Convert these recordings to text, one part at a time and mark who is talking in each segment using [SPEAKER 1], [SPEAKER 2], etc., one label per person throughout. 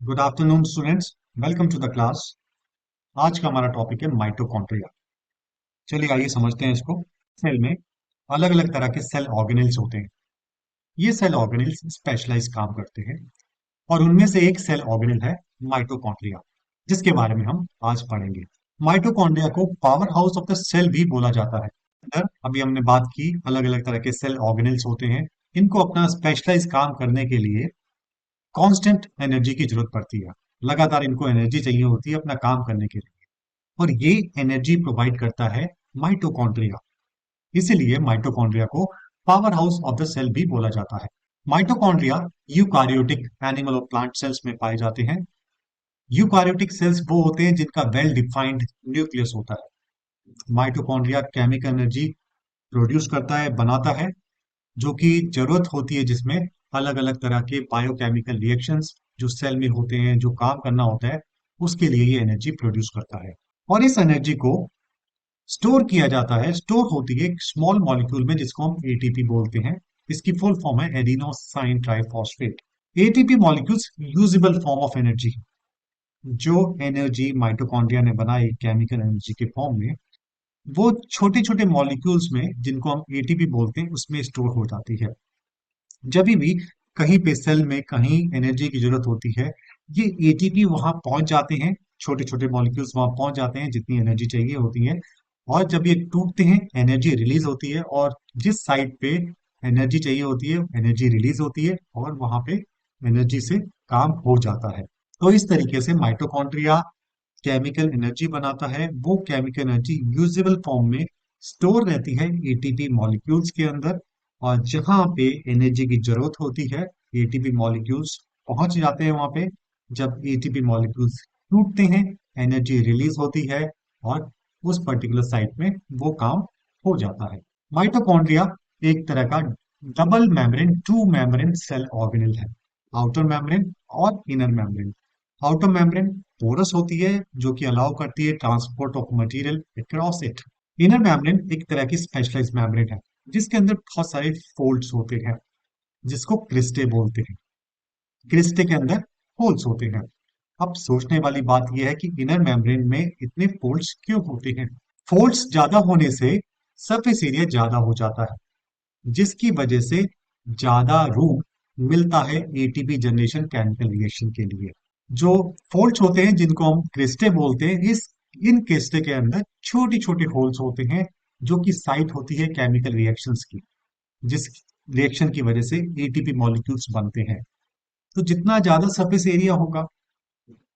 [SPEAKER 1] Good afternoon students. Welcome to the class. आज का हमारा टॉपिक है माइटोकॉन्ड्रिया। चलिए आइए समझते हैं इसको। सेल में अलग अलग तरह के सेल ऑर्गेनेल्स होते हैं। ये सेल ऑर्गेनेल्स स्पेशलाइज काम करते हैं और उनमें से एक सेल ऑर्गेनेल है माइटोकॉन्ड्रिया, जिसके बारे में हम आज पढ़ेंगे। माइटोकॉन्ड्रिया को power house of the cell भी बोला जाता है। अभी हमने बात की अलग अलग तरह के सेल ऑर्गेनेल्स होते हैं। इनको अपना स्पेशलाइज काम करने के लिए कांस्टेंट एनर्जी की जरूरत पड़ती है। लगातार इनको एनर्जी चाहिए होती है अपना काम करने के लिए, और ये एनर्जी प्रोवाइड करता है माइटोकॉन्ड्रिया। इसीलिए माइटोकॉन्ड्रिया को power house of the cell भी बोला जाता है। माइटोकॉन्ड्रिया यूकारियोटिक एनिमल और प्लांट सेल्स में पाए जाते हैं। यूकारियोटिक सेल्स वो होते हैं जिनका वेल डिफाइंड न्यूक्लियस होता है। माइटोकॉन्ड्रिया केमिकल एनर्जी प्रोड्यूस करता है, बनाता है, जो कि जरूरत होती है, जिसमें अलग अलग तरह के बायोकेमिकल रिएक्शंस जो सेल में होते हैं, जो काम करना होता है, उसके लिए ये एनर्जी प्रोड्यूस करता है। और इस एनर्जी को स्टोर किया जाता है। स्टोर होती है एक स्मॉल मॉलिक्यूल में, जिसको हम एटीपी बोलते हैं। इसकी फुल फॉर्म है adenosine triphosphate. ATP molecules usable form of energy. जो एनर्जी माइटोकॉन्ड्रिया ने बनाई केमिकल एनर्जी के फॉर्म में, वो छोटे छोटे मॉलिक्यूल्स में, जिनको हम एटीपी बोलते हैं, उसमें स्टोर हो जाती है। जब भी कहीं पे सेल में कहीं एनर्जी की जरूरत होती है, ये एटीपी वहां पहुंच जाते हैं। छोटे छोटे मॉलिक्यूल्स वहां पहुंच जाते हैं जितनी एनर्जी चाहिए होती है। और जब ये टूटते हैं, एनर्जी रिलीज होती है, और जिस साइड पे एनर्जी चाहिए होती है, एनर्जी रिलीज होती है, और वहां पे एनर्जी से काम हो जाता है। तो इस तरीके से माइटोकॉन्ड्रिया केमिकल एनर्जी बनाता है। वो केमिकल एनर्जी यूजेबल फॉर्म में स्टोर रहती है एटीपी मॉलिक्यूल्स के अंदर। और जहां पे एनर्जी की जरूरत होती है, एटीपी मॉलिक्यूल्स पहुंच जाते हैं वहां पे। जब एटीपी मॉलिक्यूल्स टूटते हैं, एनर्जी रिलीज होती है, और उस पर्टिकुलर साइट में वो काम हो जाता है। माइटोकॉन्ड्रिया एक तरह का double membrane, two membrane cell organelle है। आउटर मेम्ब्रेन और inner membrane. Outer membrane porous होती है, जो कि अलाउ करती है transport of material across it. Inner membrane एक तरह की स्पेशलाइज्ड मेम्ब्रेन है, जिसके अंदर बहुत सारे फोल्ड्स होते हैं, जिसको क्रिस्टे बोलते हैं। क्रिस्टे के अंदर होल्स होते हैं। अब सोचने वाली बात यह है कि इनर मेम्ब्रेन में इतने फोल्ड्स क्यों होते हैं। फोल्ड्स ज्यादा होने से सरफेस एरिया ज्यादा हो जाता है, जिसकी वजह से ज्यादा रूम मिलता है एटीपी जनरेशन केमिकल रिएक्शन के लिए। जो फोल्ड्स होते हैं, जिनको हम क्रिस्टे बोलते हैं, इस इन क्रिस्टे के अंदर छोटे छोटे होल्स होते हैं, जो कि साइट होती है केमिकल रिएक्शंस की, जिस रिएक्शन की वजह से एटीपी मॉलिक्यूल्स बनते हैं। तो जितना ज्यादा सरफेस एरिया होगा,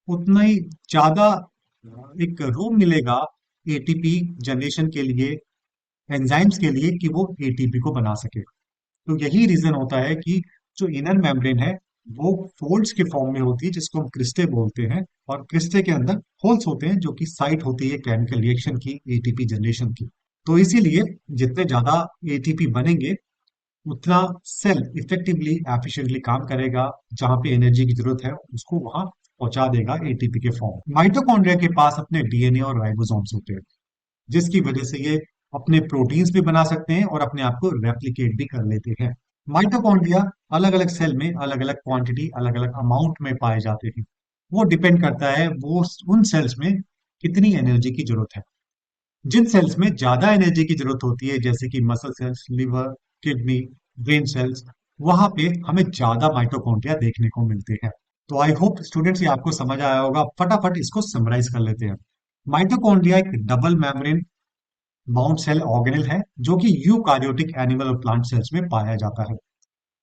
[SPEAKER 1] उतना ही ज्यादा एक रूम मिलेगा एटीपी जनरेशन के लिए, एंजाइम्स के लिए, कि वो एटीपी को बना सके। तो यही रीजन होता है कि जो इनर मेम्ब्रेन है, वो फोल्ड्स के फॉर्म में होती है, जिसको हम क्रिस्टे बोलते हैं। और क्रिस्टे के अंदर होल्स होते हैं, जो कि साइट होती है केमिकल रिएक्शन की, एटीपी जनरेशन की। तो इसीलिए जितने ज्यादा एटीपी बनेंगे, उतना सेल इफेक्टिवली एफिशिएंटली काम करेगा। जहां पे एनर्जी की जरूरत है, उसको वहां पहुंचा देगा एटीपी के फॉर्म। माइटोकॉन्ड्रिया के पास अपने डीएनए और राइबोसोम्स होते हैं, जिसकी वजह से ये अपने प्रोटीन्स भी बना सकते हैं और अपने आप को रेप्लिकेट भी कर लेते हैं। माइटोकॉन्ड्रिया अलग अलग सेल में अलग अलग क्वांटिटी, अलग अलग अमाउंट में पाए जाते हैं। वो डिपेंड करता है वो उन सेल्स में कितनी एनर्जी की जरूरत है। जिन सेल्स में ज्यादा एनर्जी की जरूरत होती है, जैसे कि muscle cells, liver, kidney, brain cells, वहां पे हमें ज्यादा माइटोकॉन्ड्रिया देखने को मिलते हैं। तो आई होप स्टूडेंट्स ये आपको समझ आया होगा। फटाफट इसको समराइज कर लेते हैं। माइटोकॉन्ड्रिया एक double membrane bound cell organelle है, जो कि यूकार्योटिक एनिमल और प्लांट सेल्स में पाया जाता है।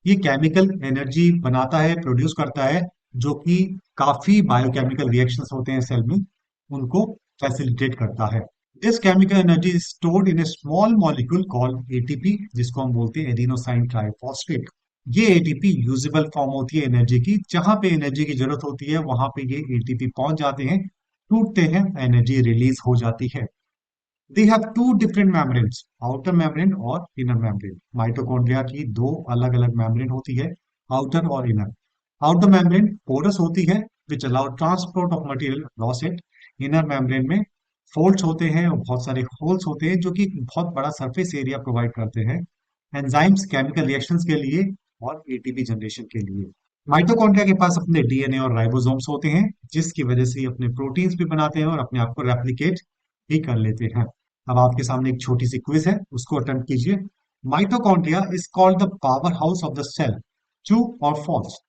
[SPEAKER 1] ये केमिकल एनर्जी बनाता है, प्रोड्यूस करता है, जो कि काफी बायोकेमिकल रिएक्शंस होते हैं सेल में, उनको फैसिलिटेट करता है। This chemical energy is stored in A small molecule called ATP, जिसको हम बोलते हैं एडिनोसाइन ट्राइफॉस्फेट। ये एटीपी यूजेबल फॉर्म होती है एनर्जी की। जहां पे एनर्जी की जरूरत होती है, वहां पे ये एटीपी पहुंच जाते हैं, टूटते हैं, एनर्जी रिलीज हो जाती है। They have two different membranes, outer membrane और inner membrane। माइटोकॉन्ड्रिया की दो अलग अलग मेम्ब्रेन होती है, आउटर और इनर। आउटर मेम्ब्रेन पोरस होती है, which allow transport of material across it. Inner membrane में फोल्ड्स होते हैं और बहुत सारे होल्स होते हैं, जो कि बहुत बड़ा सरफेस एरिया प्रोवाइड करते हैं एंजाइम्स केमिकल रिएक्शंस के लिए और एटीपी जनरेशन के लिए। माइटोकॉन्ड्रिया के पास अपने डीएनए और राइबोसोम्स होते हैं, जिसकी वजह से ये अपने प्रोटीन्स भी बनाते हैं और अपने आप को रेप्लिकेट भी कर लेते हैं। अब आपके सामने एक छोटी सी क्विज है, उसको अटेम्प्ट कीजिए। Mitochondria is called the power house of the cell, true और false?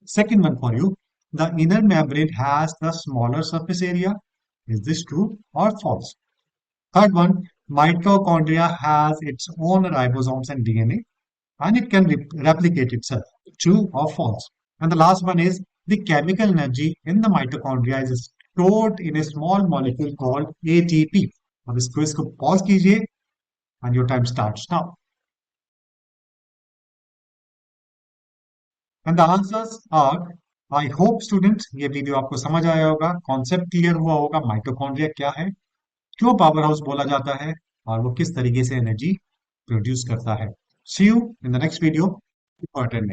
[SPEAKER 1] Second one for you. The inner membrane has the smaller surface area. Is this true or false? Third one. Mitochondria has its own ribosomes and DNA and it can replicate itself. True or false? And the last one is the chemical energy in the mitochondria is stored in a small molecule called ATP. अब इस quiz को pause कीजिए and your time starts now. And the answers are, I hope students ये video आपको समझ आया होगा, concept clear हुआ होगा, माइटोकॉन्ड्रिया क्या है, क्यों पावर हाउस बोला जाता है और वो किस तरीके से एनर्जी प्रोड्यूस करता है। See you in the next video. Important